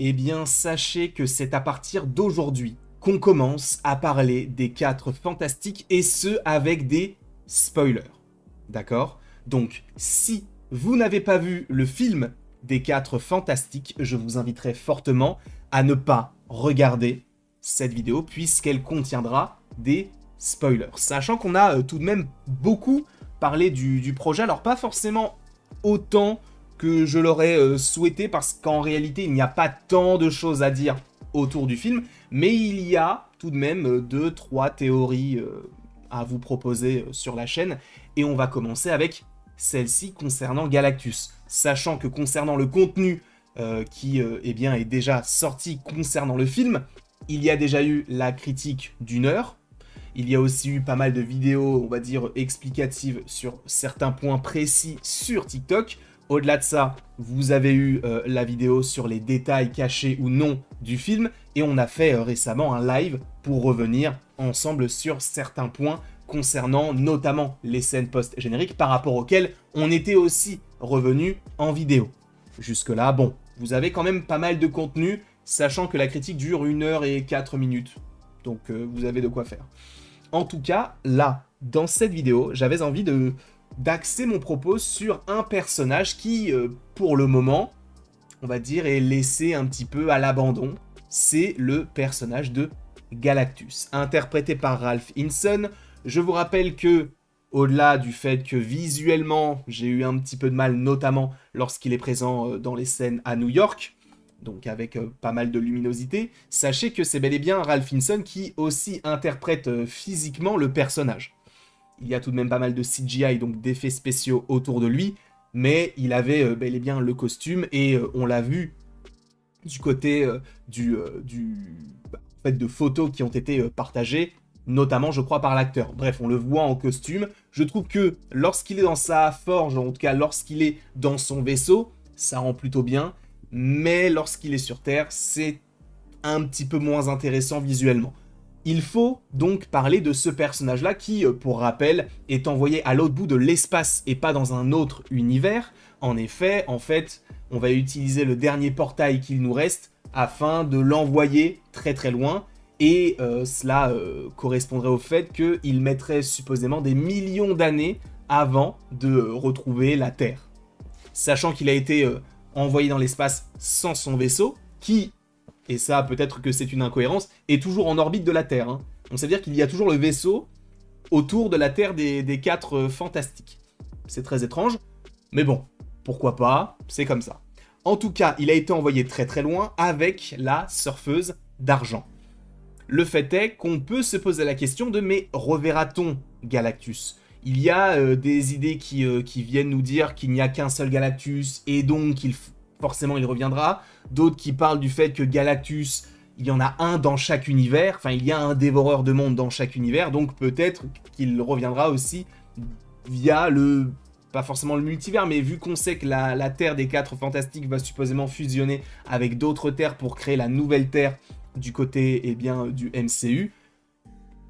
Eh bien, sachez que c'est à partir d'aujourd'hui qu'on commence à parler des 4 fantastiques, et ce, avec des spoilers. D'accord? Donc, si vous n'avez pas vu le film des 4 fantastiques, je vous inviterai fortement à ne pas regarder cette vidéo, puisqu'elle contiendra des spoilers. Sachant qu'on a tout de même beaucoup parlé du projet, alors pas forcément autant que je l'aurais souhaité, parce qu'en réalité, il n'y a pas tant de choses à dire autour du film, mais il y a tout de même 2-3 théories à vous proposer sur la chaîne, et on va commencer avec celle-ci concernant Galactus. Sachant que concernant le contenu qui eh bien, est déjà sorti concernant le film, il y a déjà eu la critique d'1 heure, il y a aussi eu pas mal de vidéos, on va dire, explicatives sur certains points précis sur TikTok. Au-delà de ça, vous avez eu la vidéo sur les détails cachés ou non du film, et on a fait récemment un live pour revenir ensemble sur certains points concernant notamment les scènes post-génériques par rapport auxquelles on était aussi revenu en vidéo. Jusque-là, bon, vous avez quand même pas mal de contenu, sachant que la critique dure 1 heure et 4 minutes. Donc vous avez de quoi faire. En tout cas, là, dans cette vidéo, j'avais envie d'axer mon propos sur un personnage qui, pour le moment, on va dire, est laissé un petit peu à l'abandon. C'est le personnage de Galactus, interprété par Ralph Ineson. Je vous rappelle que, au-delà du fait que visuellement, j'ai eu un petit peu de mal, notamment lorsqu'il est présent dans les scènes à New York, donc avec pas mal de luminosité, sachez que c'est bel et bien Ralph Ineson qui aussi interprète physiquement le personnage. Il y a tout de même pas mal de CGI, donc d'effets spéciaux autour de lui, mais il avait bel et bien le costume, et on l'a vu du côté en fait, de photos qui ont été partagées, notamment je crois par l'acteur. Bref, on le voit en costume. Je trouve que lorsqu'il est dans sa forge, en tout cas lorsqu'il est dans son vaisseau, ça rend plutôt bien, mais lorsqu'il est sur Terre, c'est un petit peu moins intéressant visuellement. Il faut donc parler de ce personnage-là qui, pour rappel, est envoyé à l'autre bout de l'espace et pas dans un autre univers. En effet, en fait, on va utiliser le dernier portail qu'il nous reste afin de l'envoyer très très loin, et cela correspondrait au fait qu'il mettrait supposément des millions d'années avant de retrouver la Terre. Sachant qu'il a été envoyé dans l'espace sans son vaisseau, qui, et ça peut-être que c'est une incohérence, est toujours en orbite de la Terre. Hein. Donc ça veut dire qu'il y a toujours le vaisseau autour de la Terre des 4 fantastiques. C'est très étrange, mais bon, pourquoi pas, c'est comme ça. En tout cas, il a été envoyé très très loin avec la surfeuse d'argent. Le fait est qu'on peut se poser la question de mais reverra-t-on Galactus ? Il y a des idées qui viennent nous dire qu'il n'y a qu'un seul Galactus et donc forcément il reviendra. D'autres qui parlent du fait que Galactus, il y en a un dans chaque univers. Enfin, il y a un dévoreur de monde dans chaque univers. Donc peut-être qu'il reviendra aussi via pas forcément le multivers, mais vu qu'on sait que la Terre des 4 fantastiques va supposément fusionner avec d'autres terres pour créer la nouvelle Terre du côté eh bien, du MCU,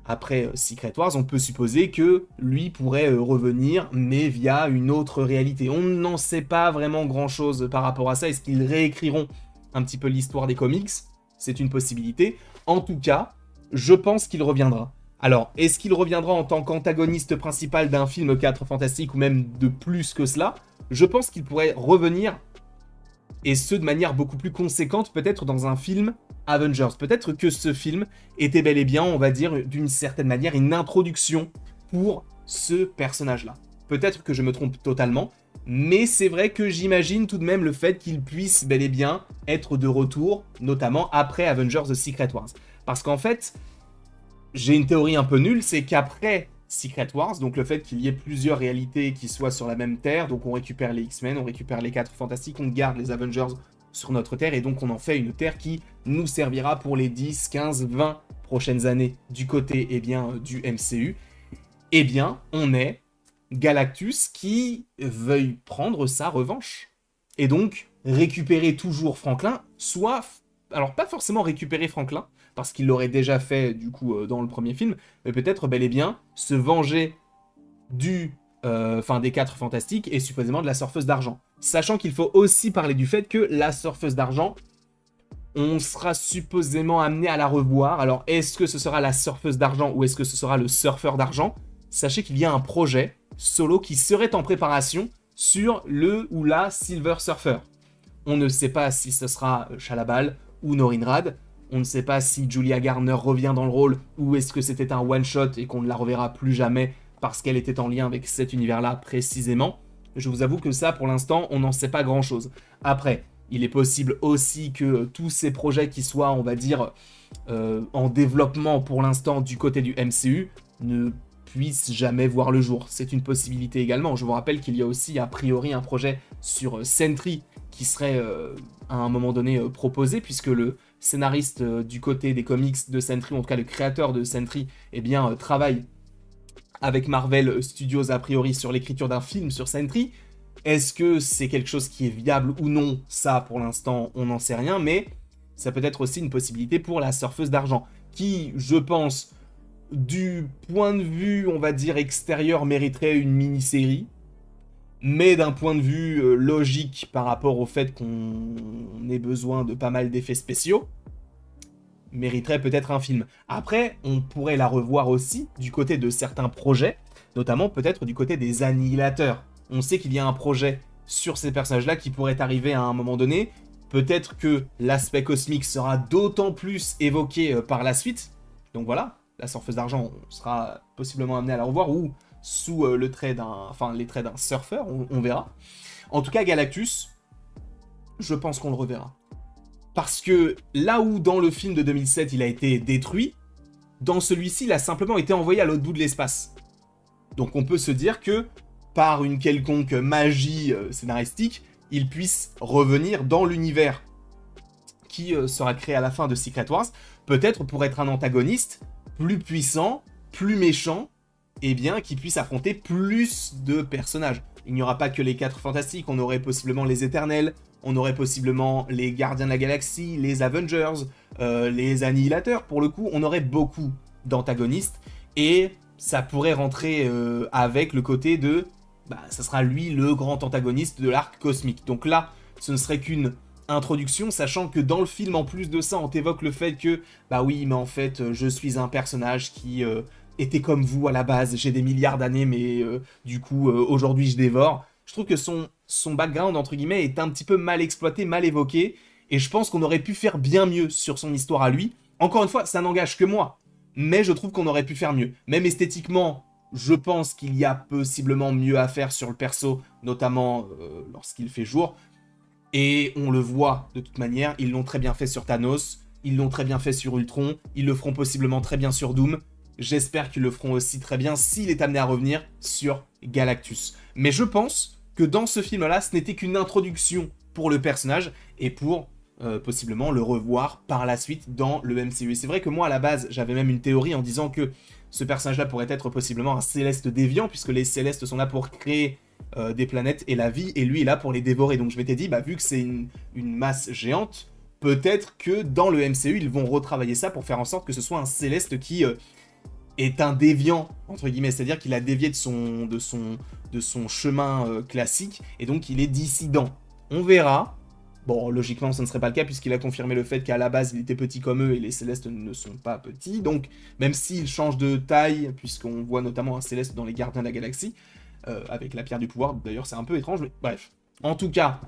après Secret Wars, on peut supposer que lui pourrait revenir, mais via une autre réalité. On n'en sait pas vraiment grand-chose par rapport à ça. Est-ce qu'ils réécriront un petit peu l'histoire des comics ? C'est une possibilité. En tout cas, je pense qu'il reviendra. Alors, est-ce qu'il reviendra en tant qu'antagoniste principal d'un film 4 fantastique, ou même de plus que cela ? Je pense qu'il pourrait revenir, et ce de manière beaucoup plus conséquente, peut-être dans un film Avengers. Peut-être que ce film était bel et bien, on va dire, d'une certaine manière, une introduction pour ce personnage-là. Peut-être que je me trompe totalement, mais c'est vrai que j'imagine tout de même le fait qu'il puisse bel et bien être de retour, notamment après Avengers The Secret Wars. Parce qu'en fait, j'ai une théorie un peu nulle, c'est qu'après Secret Wars, donc le fait qu'il y ait plusieurs réalités qui soient sur la même Terre, donc on récupère les X-Men, on récupère les 4 fantastiques, on garde les Avengers sur notre Terre, et donc on en fait une Terre qui nous servira pour les 10, 15, 20 prochaines années du côté eh bien, du MCU. Eh bien, on est Galactus qui veuille prendre sa revanche. Et donc, récupérer toujours Franklin, soit... Alors, pas forcément récupérer Franklin, parce qu'il l'aurait déjà fait, du coup, dans le premier film, mais peut-être bel et bien se venger des 4 fantastiques et supposément de la surfeuse d'argent. Sachant qu'il faut aussi parler du fait que la surfeuse d'argent, On sera supposément amené à la revoir. Alors, est-ce que ce sera la surfeuse d'argent ou est-ce que ce sera le surfeur d'argent? Sachez qu'il y a un projet solo qui serait en préparation sur le ou la Silver Surfer. On ne sait pas si ce sera Shalla-Bal ou Norrin Radd. On ne sait pas si Julia Garner revient dans le rôle ou est-ce que c'était un one-shot et qu'on ne la reverra plus jamais parce qu'elle était en lien avec cet univers-là précisément. Je vous avoue que ça, pour l'instant, on n'en sait pas grand-chose. Après, il est possible aussi que tous ces projets qui soient, on va dire, en développement pour l'instant du côté du MCU ne puissent jamais voir le jour. C'est une possibilité également. Je vous rappelle qu'il y a aussi a priori un projet sur Sentry qui serait à un moment donné proposé, puisque le scénariste du côté des comics de Sentry, en tout cas le créateur de Sentry, eh bien, travaille avec Marvel Studios a priori sur l'écriture d'un film sur Sentry. Est-ce que c'est quelque chose qui est viable ou non? Ça, pour l'instant, on n'en sait rien, mais ça peut être aussi une possibilité pour la surfeuse d'argent, qui, je pense, du point de vue, on va dire, extérieur, mériterait une mini-série, mais d'un point de vue logique par rapport au fait qu'on ait besoin de pas mal d'effets spéciaux, mériterait peut-être un film. Après, on pourrait la revoir aussi du côté de certains projets, notamment peut-être du côté des Annihilateurs. On sait qu'il y a un projet sur ces personnages-là qui pourrait arriver à un moment donné. Peut-être que l'aspect cosmique sera d'autant plus évoqué par la suite. Donc voilà, la surfeuse d'argent, on sera possiblement amené à la revoir, ou sous les traits d'un surfeur, on verra. En tout cas, Galactus, je pense qu'on le reverra. Parce que là où dans le film de 2007, il a été détruit, dans celui-ci, il a simplement été envoyé à l'autre bout de l'espace. Donc on peut se dire que, par une quelconque magie scénaristique, il puisse revenir dans l'univers qui sera créé à la fin de Secret Wars, peut-être pour être un antagoniste plus puissant, plus méchant, et bien qui puisse affronter plus de personnages. Il n'y aura pas que les 4 Fantastiques, on aurait possiblement les Éternels, on aurait possiblement les Gardiens de la Galaxie, les Avengers, les Annihilateurs. Pour le coup, on aurait beaucoup d'antagonistes, et ça pourrait rentrer avec le côté de... ça sera lui le grand antagoniste de l'arc cosmique. Donc là, ce ne serait qu'une introduction, sachant que dans le film, en plus de ça, on t'évoque le fait que, oui, mais en fait, je suis un personnage qui était comme vous à la base, j'ai des milliards d'années, mais du coup, aujourd'hui, je dévore. Je trouve que son background, entre guillemets, est un petit peu mal exploité, mal évoqué, et je pense qu'on aurait pu faire bien mieux sur son histoire à lui. Encore une fois, ça n'engage que moi, mais je trouve qu'on aurait pu faire mieux. Même esthétiquement, je pense qu'il y a possiblement mieux à faire sur le perso, notamment lorsqu'il fait jour. Et on le voit de toute manière, ils l'ont très bien fait sur Thanos, ils l'ont très bien fait sur Ultron, ils le feront possiblement très bien sur Doom. J'espère qu'ils le feront aussi très bien s'il est amené à revenir sur Galactus. Mais je pense que dans ce film-là, ce n'était qu'une introduction pour le personnage et pour possiblement le revoir par la suite dans le MCU. Et c'est vrai que moi, à la base, j'avais même une théorie en disant que ce personnage-là pourrait être possiblement un céleste déviant, puisque les célestes sont là pour créer des planètes et la vie, et lui est là pour les dévorer. Donc je m'étais dit, vu que c'est une masse géante, peut-être que dans le MCU, ils vont retravailler ça pour faire en sorte que ce soit un céleste qui est un déviant, entre guillemets, c'est-à-dire qu'il a dévié de son chemin classique, et donc il est dissident. On verra. Bon, logiquement, ce ne serait pas le cas, puisqu'il a confirmé le fait qu'à la base, il était petit comme eux, et les Célestes ne sont pas petits. Donc, même s'il change de taille, puisqu'on voit notamment un Céleste dans les Gardiens de la Galaxie, avec la pierre du pouvoir, d'ailleurs, c'est un peu étrange, mais bref. En tout cas,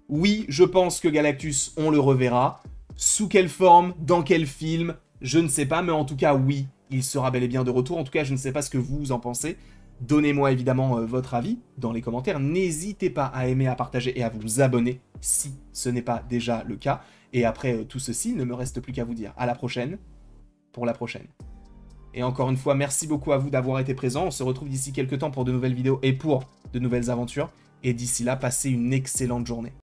oui, je pense que Galactus, on le reverra. Sous quelle forme, dans quel film, je ne sais pas, mais en tout cas, oui, il sera bel et bien de retour. En tout cas, je ne sais pas ce que vous en pensez. Donnez-moi évidemment votre avis dans les commentaires. N'hésitez pas à aimer, à partager et à vous abonner si ce n'est pas déjà le cas. Et après tout ceci, il ne me reste plus qu'à vous dire à la prochaine pour la prochaine. Et encore une fois, merci beaucoup à vous d'avoir été présents. On se retrouve d'ici quelques temps pour de nouvelles vidéos et pour de nouvelles aventures. Et d'ici là, passez une excellente journée.